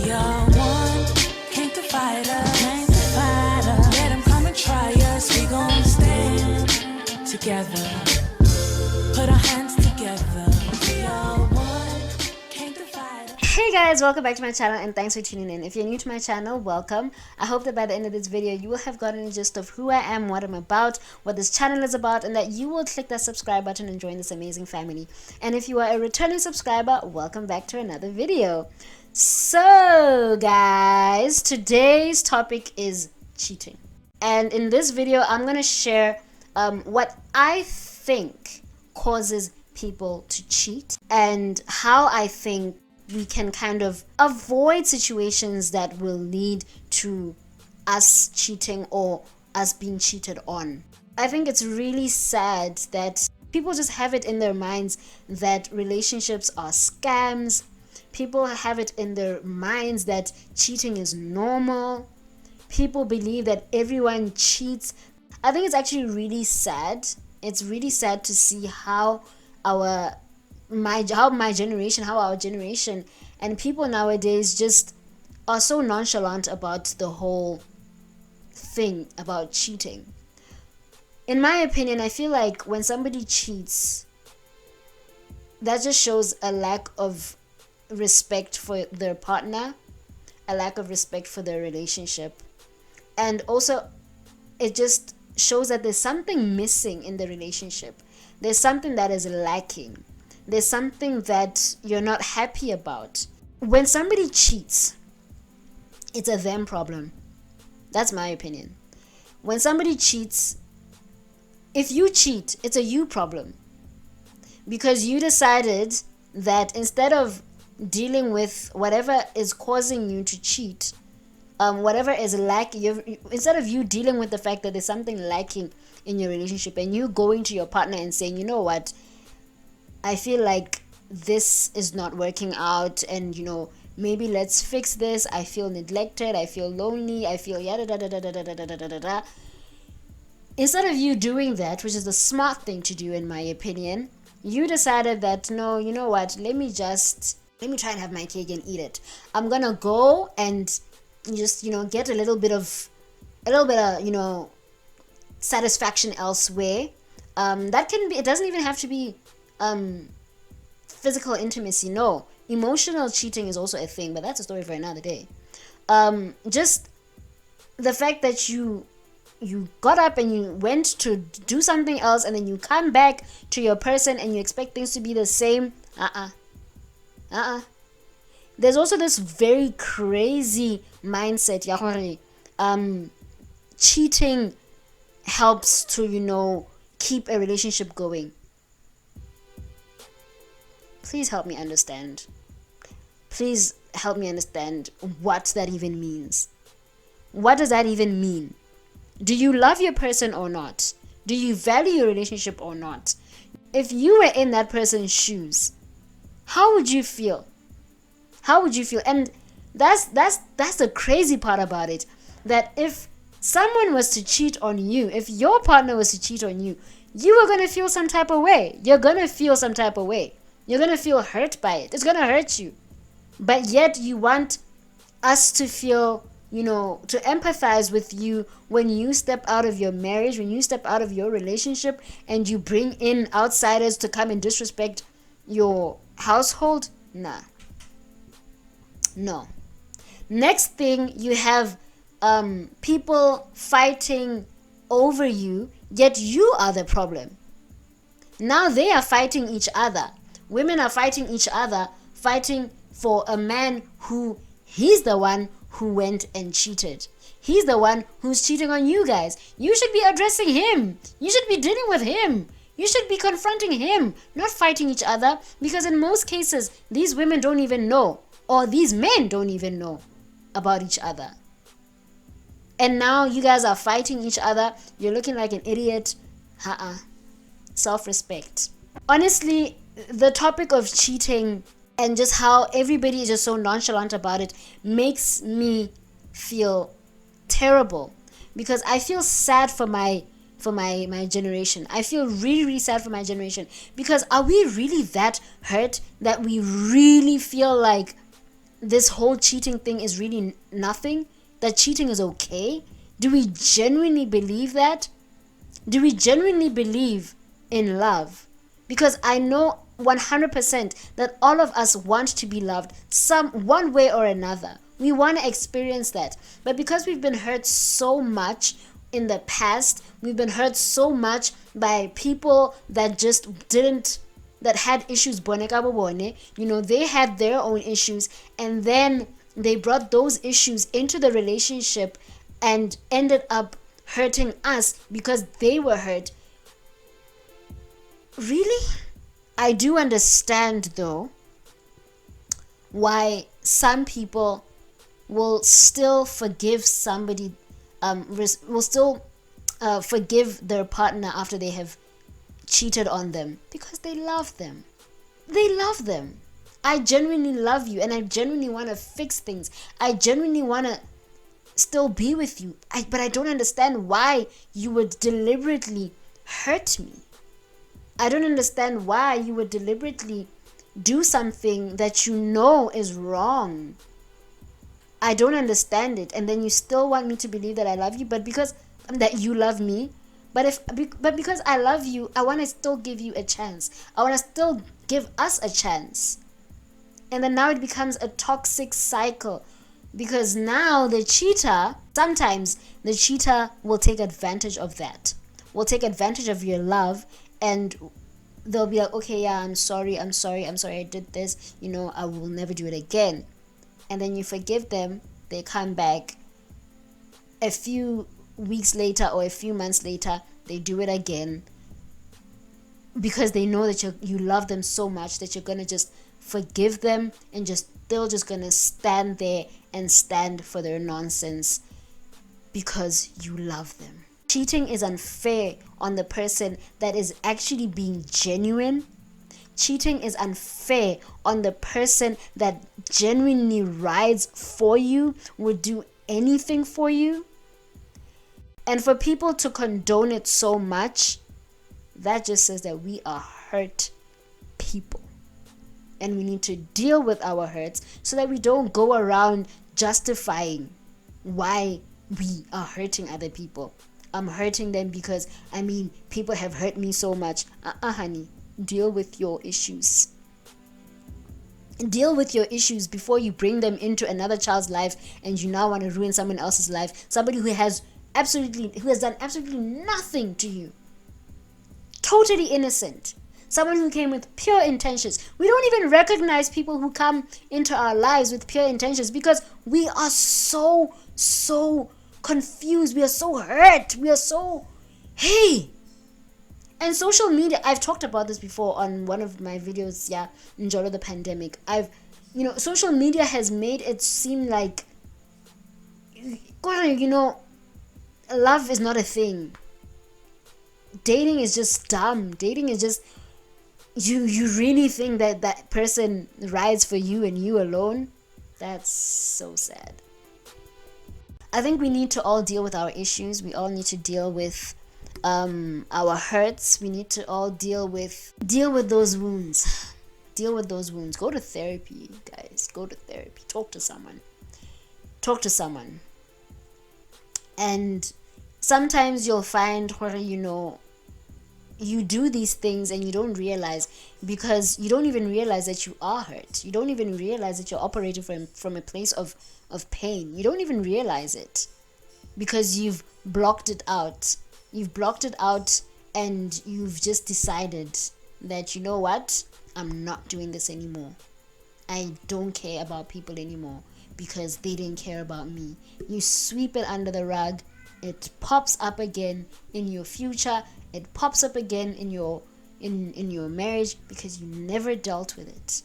We are one, came to fight us. Let them come and try us. We gon' stand together. Put our hands together. We are one, came to fight us. Hey guys, welcome back to my channel and thanks for tuning in. If you're new to my channel, welcome. I hope that by the end of this video you will have gotten a gist of who I am, what I'm about, what this channel is about, and that you will click that subscribe button and join this amazing family. And if you are a returning subscriber, welcome back to another video. So guys, today's topic is cheating. And in this video I'm going to share what I think causes people to cheat and how I think we can kind of avoid situations that will lead to us cheating or us being cheated on. I think it's really sad that people just have it in their minds that relationships are scams. People have it in their minds that cheating is normal. People believe that everyone cheats. I think it's actually really sad. It's really sad to see how our generation and people nowadays just are so nonchalant about the whole thing about cheating. In my opinion, I feel like when somebody cheats, that just shows a lack of respect for their partner, a lack of respect for their relationship, and also it just shows that there's something missing in the relationship. There's something that is lacking. There's something that you're not happy about. When somebody cheats, it's a them problem. That's my opinion. When somebody cheats, if you cheat, it's a you problem. Because you decided that instead of dealing with whatever is causing you to cheat, whatever is lacking, instead of you dealing with the fact that there's something lacking in your relationship and you going to your partner and saying, you know what, I feel like this is not working out, and maybe let's fix this. I feel neglected, I feel lonely, I feel yada da da da da da da da da da. Instead of you doing that, which is the smart thing to do in my opinion, you decided that no, you know what, let me try and have my cake and eat it. I'm gonna go and just get a little bit of satisfaction elsewhere. That can be, it doesn't even have to be physical intimacy. No, emotional cheating is also a thing, but that's a story for another day. Just the fact that you got up and you went to do something else and then you come back to your person and you expect things to be the same. There's also this very crazy mindset, cheating helps to keep a relationship going. Please help me understand. Please help me understand what that even means. What does that even mean? Do you love your person or not? Do you value your relationship or not? If you were in that person's shoes, how would you feel? How would you feel? And that's the crazy part about it. That if someone was to cheat on you, if your partner was to cheat on you, you are going to feel some type of way. You're going to feel some type of way. You're going to feel hurt by it. It's going to hurt you. But yet you want us to feel, to empathize with you when you step out of your marriage, when you step out of your relationship and you bring in outsiders to come and disrespect your household. Nah. No. Next thing, you have people fighting over you, yet you are the problem. Now they are fighting each other. Women are fighting each other, fighting for a man who, he's the one who went and cheated. He's the one who's cheating on you guys. You should be addressing him. You should be dealing with him. You should be confronting him, not fighting each other, because in most cases, these women don't even know, or these men don't even know about each other. And now you guys are fighting each other. You're looking like an idiot. Self-respect. Honestly, the topic of cheating and just how everybody is just so nonchalant about it makes me feel terrible, because I feel sad for my generation. I feel really, really sad for my generation, because are we really that hurt that we really feel like this whole cheating thing is really nothing, that cheating is okay? Do we genuinely believe that? Do we genuinely believe in love? Because I know 100% that all of us want to be loved one way or another. We want to experience that. But because we've been hurt so much in the past, we've been hurt so much by people that just didn't, that had issues, they had their own issues, and then they brought those issues into the relationship and ended up hurting us because they were hurt. Really? I do understand though why some people will still forgive somebody, will still forgive their partner after they have cheated on them, because they love them. They love them. I genuinely love you, and I genuinely want to fix things. I genuinely want to still be with you. But I don't understand why you would deliberately hurt me. I don't understand why you would deliberately do something that you know is wrong. I don't understand it. And then you still want me to believe that I love you, but because that you love me. But because I love you, I want to still give you a chance. I want to still give us a chance. And then now it becomes a toxic cycle, because now sometimes the cheater will take advantage of that. Will take advantage of your love, and they'll be like, okay, yeah, I'm sorry, I did this, I will never do it again. And then you forgive them, they come back a few weeks later or a few months later, they do it again, because they know that you love them so much that you're gonna just forgive them, and they're just gonna stand there and stand for their nonsense because you love them. Cheating is unfair on the person that is actually being genuine. Cheating is unfair on the person that genuinely rides for you, would do anything for you. And for people to condone it so much, that just says that we are hurt people. And we need to deal with our hurts so that we don't go around justifying why we are hurting other people. I'm hurting them because, people have hurt me so much. Honey, deal with your issues. Deal with your issues before you bring them into another child's life, and you now want to ruin someone else's life. Somebody who has done absolutely nothing to you. Totally innocent. Someone who came with pure intentions. We don't even recognize people who come into our lives with pure intentions, because we are so confused. We are so hurt. We are so, hey. And social media, I've talked about this before on one of my videos, Njolo the pandemic. Social media has made it seem like, love is not a thing. Dating is just dumb. Dating is just, you really think that person rides for you and you alone? That's so sad. I think we need to all deal with our issues. We all need to deal with our hurts. We need to all deal with those wounds. Deal with those wounds. Go to therapy, guys. Go to therapy. Talk to someone. And sometimes you'll find where, you do these things and you don't realize, because you don't even realize that you are hurt. You don't even realize that you're operating from a place of pain. You don't even realize it, because you've blocked it out. You've blocked it out, and you've just decided that, you know what, I'm not doing this anymore. I don't care about people anymore because they didn't care about me. You sweep it under the rug. It pops up again in your future. It pops up again in your marriage, because you never dealt with it.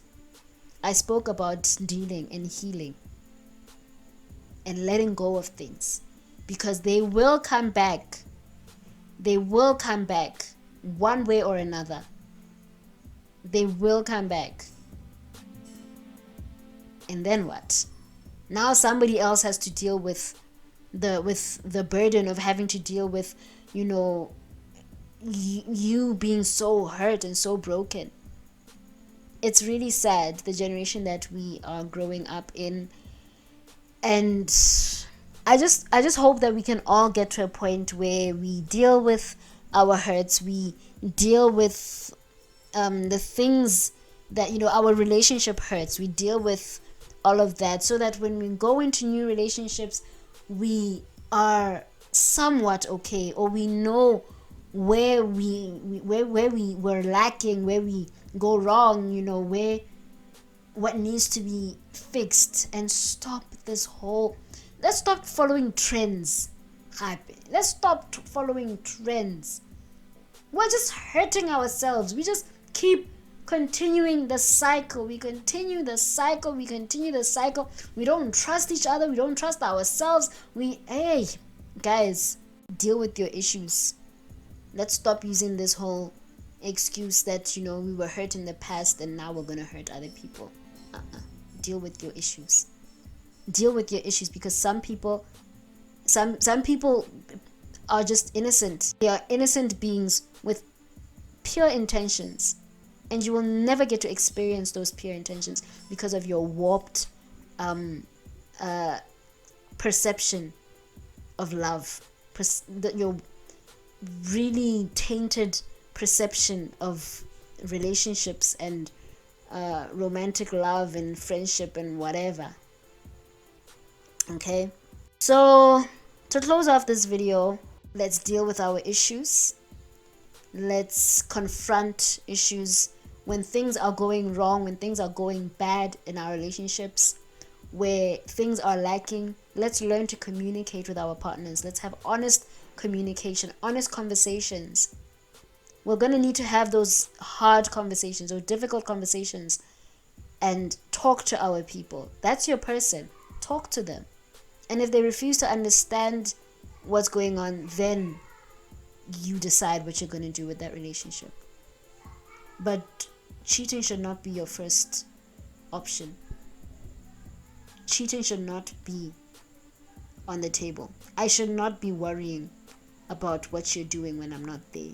I spoke about dealing and healing and letting go of things, because they will come back. They will come back one way or another. They will come back. And then what? Now somebody else has to deal with the burden of having to deal with, you being so hurt and so broken. it's really sad, the generation that we are growing up in. And I just hope that we can all get to a point where we deal with our hurts, we deal with the things that, you know, our relationship hurts, we deal with all of that, so that when we go into new relationships, we are somewhat okay, or we know where where we were lacking, where we go wrong, you know, where what needs to be fixed. And stop this whole, let's stop following trends. Let's stop following trends. We're just hurting ourselves. We just keep continuing the cycle. We continue the cycle. We don't trust each other. We don't trust ourselves. Hey, guys, deal with your issues. Let's stop using this whole excuse that, you know, we were hurt in the past and now we're gonna hurt other people. Deal with your issues. Deal with your issues, because some people are just innocent. They are innocent beings with pure intentions, and you will never get to experience those pure intentions because of your warped perception of love, your really tainted perception of relationships and romantic love and friendship and whatever. Okay, so to close off this video, let's deal with our issues. Let's confront issues when things are going wrong, when things are going bad in our relationships, where things are lacking. Let's learn to communicate with our partners. Let's have honest communication, honest conversations. We're going to need to have those hard conversations or difficult conversations and talk to our people. That's your person. Talk to them. And if they refuse to understand what's going on, then you decide what you're going to do with that relationship. But cheating should not be your first option. Cheating should not be on the table. I should not be worrying about what you're doing when I'm not there.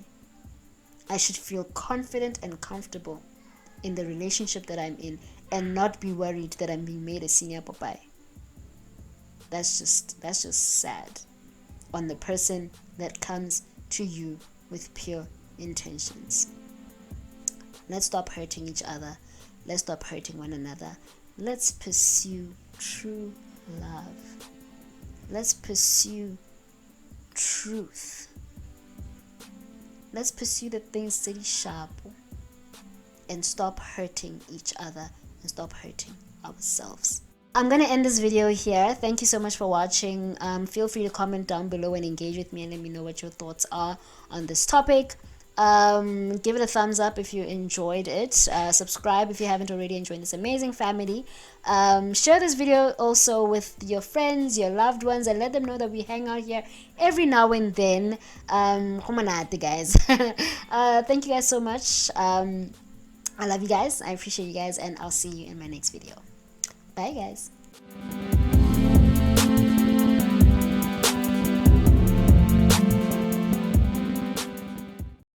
I should feel confident and comfortable in the relationship that I'm in and not be worried that I'm being made a senior papai. That's just sad on the person that comes to you with pure intentions. Let's stop hurting each other. Let's stop hurting one another. Let's pursue true love. Let's pursue truth. Let's pursue the things that is sharp and stop hurting each other and stop hurting ourselves. I'm going to end this video here. Thank you so much for watching. Feel free to comment down below and engage with me and let me know what your thoughts are on this topic. Give it a thumbs up if you enjoyed it. Subscribe if you haven't already, and join this amazing family. Share this video also with your friends, your loved ones, and let them know that we hang out here every now and then. Guys. Thank you guys so much. I love you guys. I appreciate you guys, and I'll see you in my next video. Bye guys.